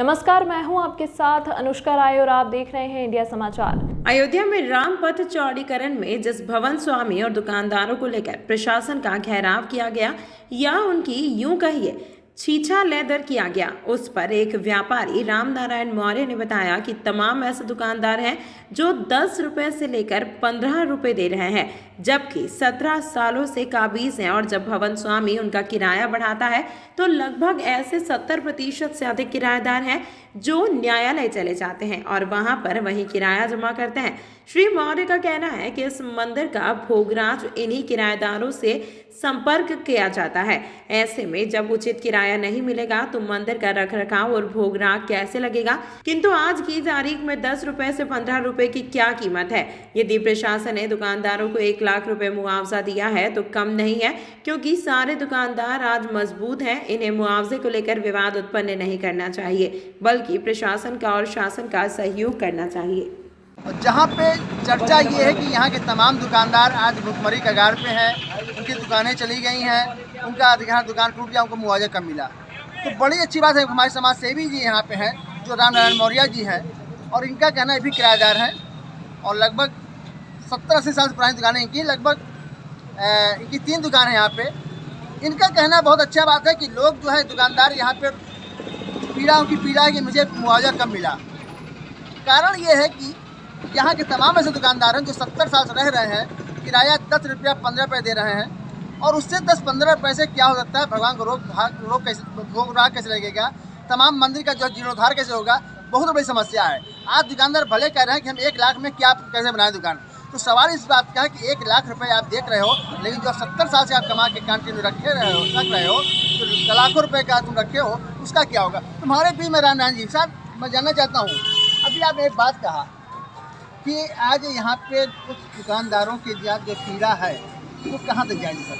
नमस्कार, मैं हूं आपके साथ अनुष्का राय और आप देख रहे हैं इंडिया समाचार। अयोध्या में राम पथ चौड़ीकरण में जिस भवन स्वामी और दुकानदारों को लेकर प्रशासन का घेराव किया गया या उनकी यूं कहिए छीछा लेदर किया गया, उस पर एक व्यापारी राम नारायण मौर्य ने बताया कि तमाम ऐसे दुकानदार हैं जो 10 रुपए से लेकर 15 रुपए दे रहे हैं, जबकि 17 सालों से काबिज हैं। और जब भवन स्वामी उनका किराया बढ़ाता है तो लगभग ऐसे 70% से अधिक किराएदार हैं जो न्यायालय चले जाते हैं और वहां पर वही किराया जमा करते हैं। श्री मौर्य का कहना है कि इस मंदिर का भोगराज इन्हीं किराएदारों से संपर्क किया जाता है। ऐसे में जब उचित किराया नहीं मिलेगा तो मंदिर का रखरखाव और भोगराग कैसे लगेगा। किंतु आज की तारीख में 10 रुपए से 15 रुपए की क्या कीमत है। यदि प्रशासन ने दुकानदारों को 1 लाख रुपए मुआवजा दिया है तो कम नहीं है, क्योंकि सारे दुकानदार आज मजबूत हैं। इन्हें मुआवजे को लेकर विवाद उत्पन्न नहीं करना चाहिए, बल्कि प्रशासन का और शासन का सहयोग करना चाहिए। जहाँ पे चर्चा ये है कि यहाँ के तमाम दुकानदार आज भुखमरी कगार पे हैं, उनकी दुकानें चली गई हैं, उनका यहाँ दुकान टूट गया, उनको मुआवजा कम मिला। तो बड़ी अच्छी बात है, हमारे समाज सेवी जी यहाँ पे हैं जो राम नारायण मौर्य जी हैं, और इनका कहना है भी किराएदार हैं और लगभग 70-80 साल से पुरानी दुकानें इनकी, लगभग इनकी 3 दुकान है यहाँ पे। इनका कहना बहुत अच्छा बात है कि लोग जो है दुकानदार यहाँ पे उनकी पीड़ा है कि मुझे मुआवजा कम मिला। कारण ये है कि यहाँ के तमाम ऐसे दुकानदार हैं जो 70 साल से रह रहे हैं, किराया 10 रुपया 15 रुपये दे रहे हैं, और उससे 10-15 रुपये से क्या हो सकता है, भगवान को भोग राग कैसे लगेगा, तमाम मंदिर का जो जीर्णोद्धार कैसे होगा, बहुत बड़ी समस्या है। आज दुकानदार भले कह रहे हैं कि हम 1 लाख में क्या कैसे बनाए दुकान, तो सवाल इस बात का है कि 1 लाख रुपये आप देख रहे हो, लेकिन जो 70 साल से आप कमा के कंटिन्यू रख रहे हो तो लाखों रुपये का तुम रखे हो, उसका क्या होगा। तुम्हारे भी मैं राम नारायण जी साहब मैं जानना चाहता हूँ, अभी आपने एक बात कहा कि आज यहाँ पे कुछ दुकानदारों के जो पीड़ा है वो कहाँ तक जाएगी सर?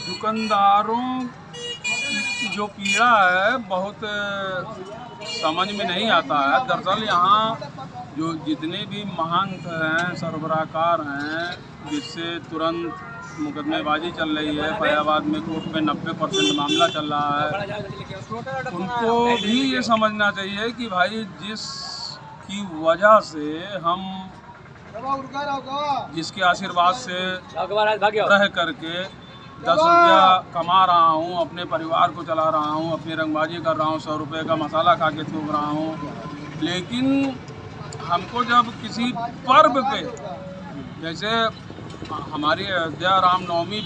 दुकानदारों की जो पीड़ा है बहुत समझ में नहीं आता है। दरअसल यहाँ जो जितने भी महंत हैं, सरबराहकार हैं, जिससे तुरंत मुकदमेबाजी चल रही है, फैजाबाद में कोर्ट में 90% मामला चल रहा है, उनको भी ये समझना चाहिए कि भाई जिस की वजह से हम जिसके आशीर्वाद से रह करके 10 रुपया कमा रहा हूँ, अपने परिवार को चला रहा हूँ, अपनी रंगबाजी कर रहा हूँ, 100 रुपये का मसाला खा के थूक रहा हूँ, लेकिन हमको जब किसी पर्व पे, जैसे हमारी अयोध्या रामनवमी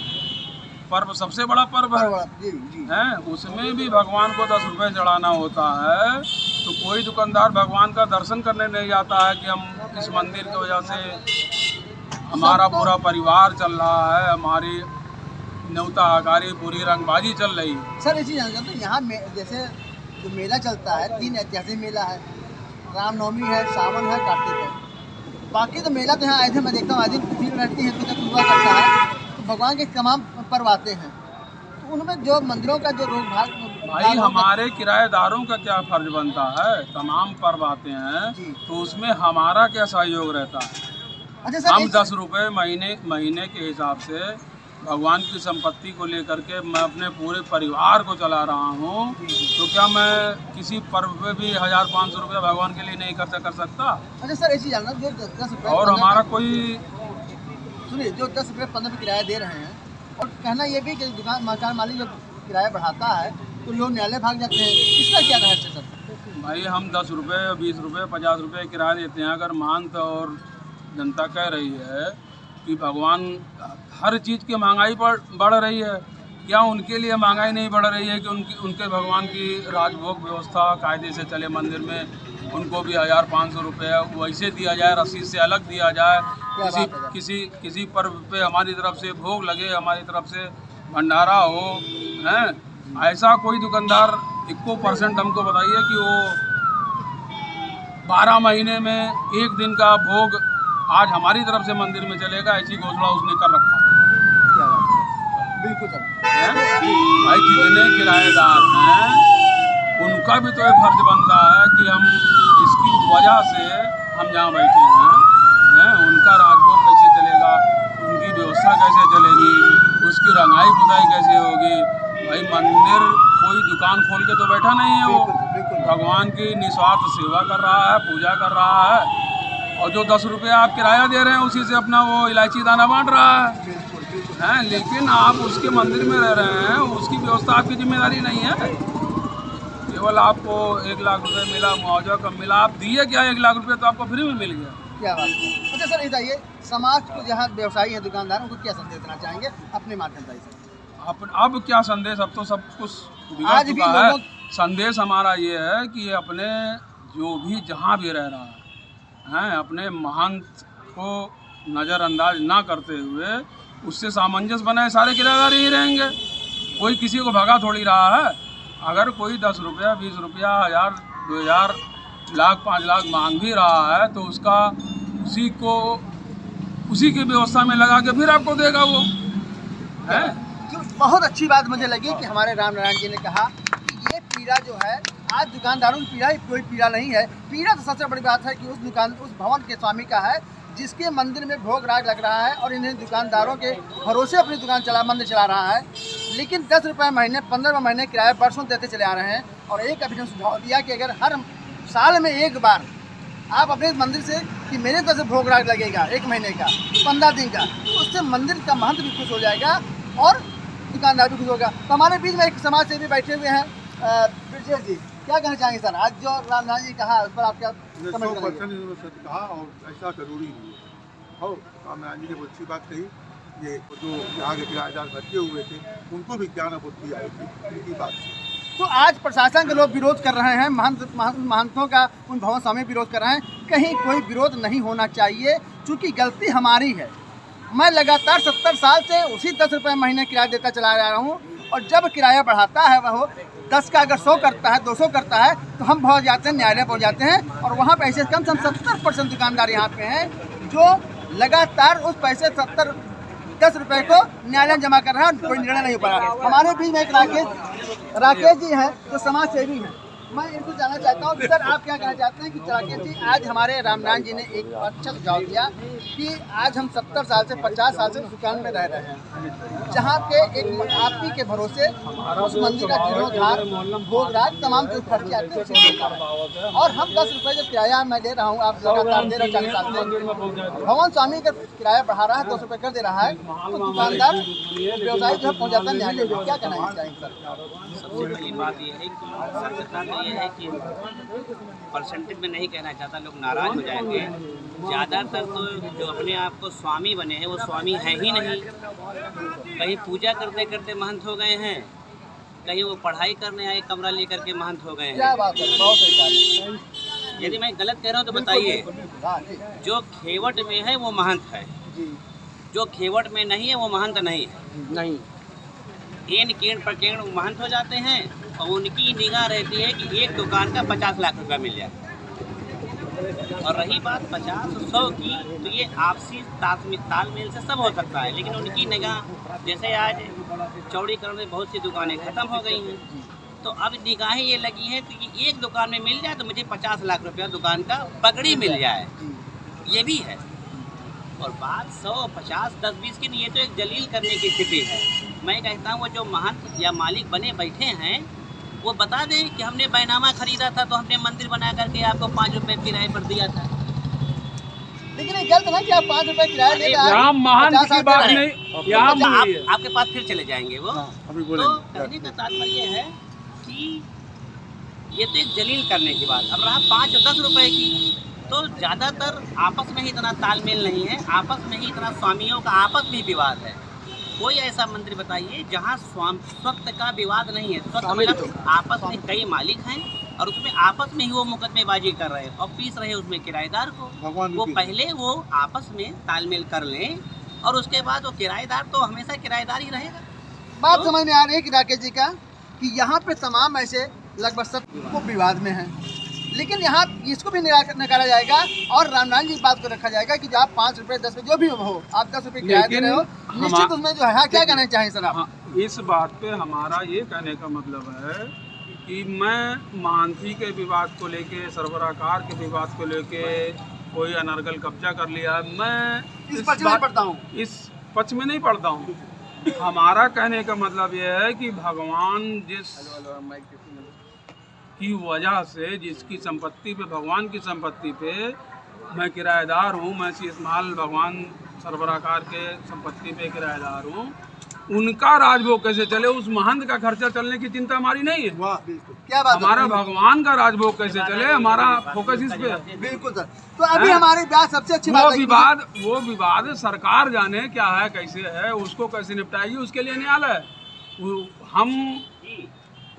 पर्व सबसे बड़ा पर्व है, उसमें भी भगवान को 10 रुपये चढ़ाना होता है, तो कोई दुकानदार भगवान का दर्शन करने नहीं जाता है कि हम इस मंदिर की वजह से हमारा पूरा परिवार चल रहा है, हमारी न्योता हकारी पूरी रंगबाजी चल रही है। सर इसी जानते तो यहाँ जैसे जो मेला चलता है, 3 ऐतिहासिक मेला है, रामनवमी है, सावन है, कार्तिक है, बाकी तो मेला तो यहाँ आए थे, मैं देखता हूँ आज दिन भीड़ रहती है, तो पूरा करता है, तो भगवान के तमाम पर्व आते हैं, तो उनमें जो मंदिरों का जो रोग भाग भाई हमारे किराएदारों का क्या फर्ज बनता है, तमाम पर्व आते हैं तो उसमें हमारा क्या सहयोग रहता है। अच्छा सर, हम 10 रुपये महीने के हिसाब से भगवान की संपत्ति को लेकर के मैं अपने पूरे परिवार को चला रहा हूँ, तो क्या मैं किसी पर्व पे भी 1000-500 रुपया भगवान के लिए नहीं खर्चा कर सकता। अच्छा सर ऐसी जानना जो 10 रुपये और हमारा कोई सुनिए जो 10 रुपये 15 रुपये किराया दे रहे हैं, और कहना ये भी कि मकान मालिक जब किराया बढ़ाता है तो लोग न्यायालय भाग जाते हैं, इसका क्या रहस्य सर? भाई हम 10 रुपये, 20 रुपये, 50 रुपये किराया देते हैं। अगर महंत और जनता कह रही है कि भगवान हर चीज़ की महंगाई बढ़ रही है, क्या उनके लिए महंगाई नहीं बढ़ रही है कि उनके भगवान की राजभोग व्यवस्था कायदे से चले मंदिर में, उनको भी 1000-500 रुपये वैसे दिया जाए, रसीद से अलग दिया जाए, किसी पर्व पे हमारी तरफ से भोग लगे, हमारी तरफ से भंडारा हो, हैं? ऐसा कोई दुकानदार 1% हमको बताइए कि वो 12 महीने में 1 दिन का भोग आज हमारी तरफ से मंदिर में चलेगा, ऐसी घोषणा उसने कर रखा है। बिल्कुल सर, भाई जितने किराएदार हैं उनका भी तो ये फर्ज बनता है कि हम इसकी वजह से हम जहाँ बैठे हैं उनका राजभोग कैसे चलेगा, उनकी व्यवस्था कैसे चलेगी, उसकी रंगाई पुताई कैसे होगी। भाई मंदिर कोई दुकान खोल के तो बैठा नहीं है, वो भगवान की निस्वार्थ सेवा कर रहा है, पूजा कर रहा है, और जो 10 रुपये आप किराया दे रहे हैं उसी से अपना वो इलायची दाना बांट रहा है। लेकिन आप उसके मंदिर में रह रहे हैं, उसकी व्यवस्था आपकी जिम्मेदारी नहीं है। केवल आपको 1 लाख रुपए मिला, मुआवजा कम मिला, आप दिए क्या 1 लाख रुपए तो आपको फ्री में मिल गया। क्या बात है। अच्छा सर, बताइए समाज को, जहाँ व्यवसायी हैं, दुकानदार, उनको क्या संदेश देना चाहेंगे अपने माध्यम से? अब क्या संदेश, अब तो सब कुछ बिगड़ आज भी चुका है। लोगों संदेश हमारा ये है कि अपने जो भी जहाँ भी रह रहा है, अपने महंत को नज़रअंदाज ना करते हुए उससे सामंजस्य बनाए, सारे किराएदार ही रहेंगे। कोई किसी को भगा थोड़ी रहा है। अगर कोई 10 रुपया, 20 रुपया, 1000, 2000, लाख, 5 लाख मांग भी रहा है तो उसका उसी की व्यवस्था में लगा के फिर आपको देगा वो है। जो बहुत अच्छी बात मुझे लगी कि हमारे राम नारायण जी ने कहा कि ये पीड़ा जो है, आज दुकानदारों की पीड़ा कोई पीड़ा नहीं है। पीड़ा तो सबसे बड़ी बात है कि उस भवन के स्वामी का है, जिसके मंदिर में भोग राग लग रहा है और इन्हें दुकानदारों के भरोसे अपनी दुकान मंदिर चला रहा है। लेकिन 10 रुपये महीने, 15 महीने किराया बरसों देते चले आ रहे हैं। और एक अभी सुझाव दिया कि अगर हर साल में एक बार आप अपने मंदिर से कि मेरे तरफ से भोग राग लगेगा 1 महीने का, 15 दिन का, तो उससे मंदिर का महंत भी खुश हो जाएगा और दुकानदार भी खुश होगा। तो हमारे बीच में एक समाज सेवी बैठे हुए हैं, ब्रजेश जी, क्या कहना चाहेंगे सर? आज जो राम नारायण जी कहा उस पर आप क्या कमेंट करेंगे? सच कहा और ऐसा जरूरी भी है। और राम नारायण जी ने बहुत अच्छी बात कही। ये जो यहाँ के किराएदार भटके हुए थे उनको भी ज्ञान बुद्धि आएगी उनकी बात से। तो आज प्रशासन के लोग विरोध कर रहे हैं, महंतों का उन भवन स्वामी विरोध कर रहे हैं। कहीं कोई विरोध नहीं होना चाहिए, क्योंकि गलती हमारी है। मैं लगातार 70 साल से उसी 10 रुपये महीने किराया देता चला जा रहा हूँ, और जब किराया बढ़ाता है वह 10 का अगर 100 करता है, 200 करता है, तो हम पहुँच जाते हैं, न्यायालय पहुँच जाते हैं। और वहाँ पैसे कम से कम 70% दुकानदार यहाँ पे हैं जो लगातार उस पैसे 10 रुपये को न्यायालय जमा कर रहा है, कोई निर्णय नहीं हो पा रहा। हमारे बीच में एक राकेश जी हैं जो समाज सेवी हैं। मैं इनको जानना चाहता हूँ सर, आप क्या कहना चाहते हैं कि राकेश जी, आज हमारे रामनारायण जी ने एक अच्छा सुझाव दिया कि आज हम 70 साल से 50 साल से दुकान में रह रहे हैं, जहाँ पे एक आप ही के भरोसे उस मंदिर का जीर्णोद्धार, भोग राग, तमाम जो खर्चे आते हैं उसे देता है। और हम 10 रुपये जो किराया मैं दे रहा हूँ, आप लगातार दे रहे हो 40 साल से, भवन स्वामी का किराया बढ़ा रहा है, 200 रुपये कर दे रहा है, तो दुकानदार व्यवसायी जो है पहुँच जाता है न्यायालय। क्या कहना चाहिए सर? सबसे पहली बात ये है कि सरकार में ये है कि परसेंटेज में नहीं कहना चाहता, लोग नाराज हो जाएंगे। ज़्यादातर तो जो अपने आप को स्वामी बने हैं वो स्वामी है ही नहीं। कहीं पूजा करते करते महंत हो गए हैं, कहीं वो पढ़ाई करने आए कमरा लेकर के महंत हो गए हैं। क्या बात है, बहुत सही बात है। यदि मैं गलत कह रहा हूँ तो बताइए। जो खेवट में है वो महंत है, जो खेवट में नहीं है वो महंत नहीं है। नहीं, एन केण प्रकेण महंत हो जाते हैं और उनकी निगाह रहती है कि एक दुकान का 50 लाख रुपया मिल जाए। और रही बात 50-100 की, तो ये आपसी तालमेल से सब हो सकता है, लेकिन उनकी निगाह, जैसे आज चौड़ीकरण में बहुत सी दुकानें ख़त्म हो गई हैं, तो अब निगाहें ये लगी हैं कि एक दुकान में मिल जाए तो मुझे 50 लाख रुपया दुकान का पगड़ी मिल जाए, ये भी है। और बात 100, 50, 10, 20 की नहीं, ये तो एक जलील करने की स्थिति है। मैं कहता हूँ वो जो महंत या मालिक बने बैठे हैं वो बता दें कि हमने बैनामा खरीदा था तो हमने मंदिर बना करके आपको 5 रुपये किराए पर दिया था। लेकिन ये गलत ना कि आप 5 रुपये किराया दे रहे हैं। यहाँ महंत की बात नहीं, यहाँ आपके पास फिर चले जाएंगे वो। तो कहने का तात्पर्य है कि ये तो एक जलील करने की बात। अब रहा 5 और 10 रुपये की, तो ज़्यादातर आपस में ही इतना तालमेल नहीं है, आपस में ही इतना स्वामियों का आपस में ही विवाद है। कोई ऐसा मंदिर बताइए जहाँ स्वत्व का विवाद नहीं है। स्वत्व मतलब आपस में कई मालिक हैं और उसमें आपस में ही वो मुकदमेबाजी कर रहे हैं और पीस रहे हैं उसमें किराएदार को। वो पहले वो आपस में तालमेल कर लें और उसके बाद वो किराएदार तो हमेशा किराएदार ही रहेगा। बात समझ में आ रही है कि राकेश जी का कि यहाँ पे तमाम ऐसे लगभग सब को विवाद में हैं, लेकिन यहाँ इसको भी नकारा जाएगा और रामनारायण जी बात को रखा जाएगा कि आप 5 रुपये 10 रुपये जो भी हो, आप 10 रुपये किराया दे रहे हो, निश्चित उसमें जो है क्या कहना चाहिए सर आप? इस बात पे हमारा ये कहने का मतलब है कि मैं महंती के विवाद को लेके, सरबराहकार के विवाद को लेके, कोई अनर्गल कब्जा कर लिया, मैं इस पक्ष में पढ़ता हूँ, इस पक्ष में नहीं पढ़ता हूँ। हमारा कहने का मतलब ये है कि भगवान की वजह से, जिसकी संपत्ति पे, भगवान की संपत्ति पे मैं किराएदार हूँ, मैं शीशमहल भगवान सरबराहकार के संपत्ति पे किराएदार हूँ, उनका राजभोग कैसे चले, उस महंत का खर्चा चलने की चिंता हमारी नहीं है। वाह, बिल्कुल, क्या बात है। हमारा भगवान का राजभोग कैसे चले, हमारा फोकस इस पे है। बिल्कुल सर। तो अभी हमारी बात सबसे अच्छी बात है वो विवाद सरकार जाने क्या है, कैसे है, उसको कैसे निपटाएगी, उसके लिए न्यायालय है। हम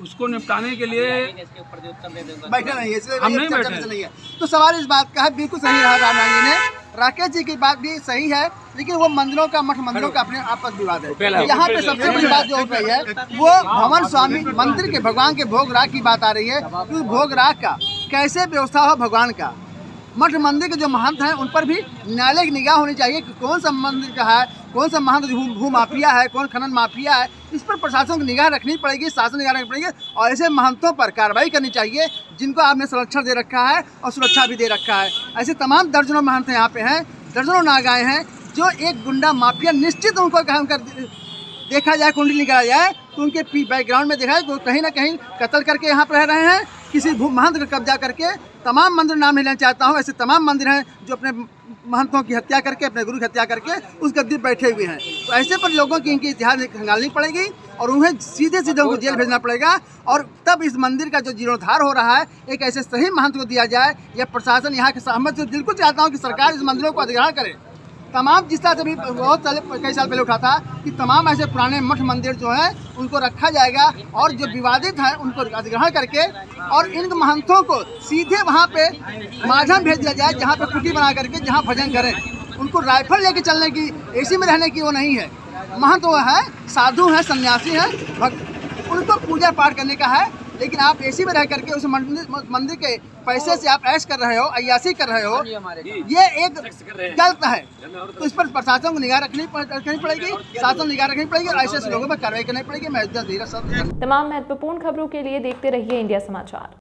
उसको निपटाने के लिए बैठे नहीं है, इसलिए हम नहीं चर्चा बैठे। नहीं है। तो सवाल इस बात का है, बिल्कुल सही रहा रामनाथ जी ने, राकेश जी की बात भी सही है, लेकिन वो मंदिरों का, मठ मंदिरों का अपने आपस विवाद है। यहाँ पे सबसे बड़ी बात जो हो रही है वो भवन स्वामी मंदिर के भगवान के भोग राग की बात आ रही है। उस भोग राग का कैसे व्यवस्था हो भगवान का, मठ मंदिर के जो महंत हैं उन पर भी न्यायालय की निगाह होनी चाहिए कि कौन सा मंदिर का है, कौन सा महंत भू माफिया है, कौन खनन माफिया है। इस पर प्रशासन को निगाह रखनी पड़ेगी, शासन निगाह रखनी पड़ेगी और ऐसे महंतों पर कार्रवाई करनी चाहिए जिनको आपने संरक्षण दे रखा है और सुरक्षा भी दे रखा है। ऐसे तमाम दर्जनों महंत यहाँ पे हैं, दर्जनों नागाएँ हैं जो एक गुंडा माफिया निश्चित उनको देखा जाए, कुंडली निकाला जाए तो उनके बैकग्राउंड में देखा जाए तो कहीं ना कहीं कत्ल करके यहाँ पर रह रहे हैं, किसी महंत का कब्जा करके। तमाम मंदिर नाम नहीं लेना चाहता हूँ, ऐसे तमाम मंदिर हैं जो अपने महंतों की हत्या करके, अपने गुरु की हत्या करके उस गद्दी पर बैठे हुए हैं। तो ऐसे पर लोगों की इनकी इतिहास खंगालनी पड़ेगी और उन्हें सीधे उनको जेल भेजना पड़ेगा और तब इस मंदिर का जो जीर्णोद्धार हो रहा है एक ऐसे सही महंत को दिया जाए। या प्रशासन यहाँ के सहमत से बिल्कुल चाहता हूँ कि सरकार इस मंदिरों को अधिग्रहण करे। तमाम जिस तरह से भी बहुत कई साल पहले उठा था कि तमाम ऐसे पुराने मठ मंदिर जो हैं उनको रखा जाएगा और जो विवादित हैं उनको अधिग्रहण करके और इन महंतों को सीधे वहाँ पे माझम भेज दिया जाए, जहाँ पे कुटी बना करके जहाँ भजन करें। उनको राइफल लेके चलने की, एसी में रहने की वो नहीं है। महंत वो है, साधु हैं, सन्यासी हैं, उनको पूजा पाठ करने का है, लेकिन आप एसी में रह करके उस मंदिर के पैसे से आप ऐश कर रहे हो, अय्यासी कर रहे हो, ये एक गलत है। तो इस पर प्रशासन को निगाह रखनी पड़ेगी, शासन निगाह रखनी पड़ेगी और ऐसे लोगों पर कार्रवाई करनी पड़ेगी। मैं धीरज। तमाम महत्वपूर्ण खबरों के लिए देखते रहिए इंडिया समाचार।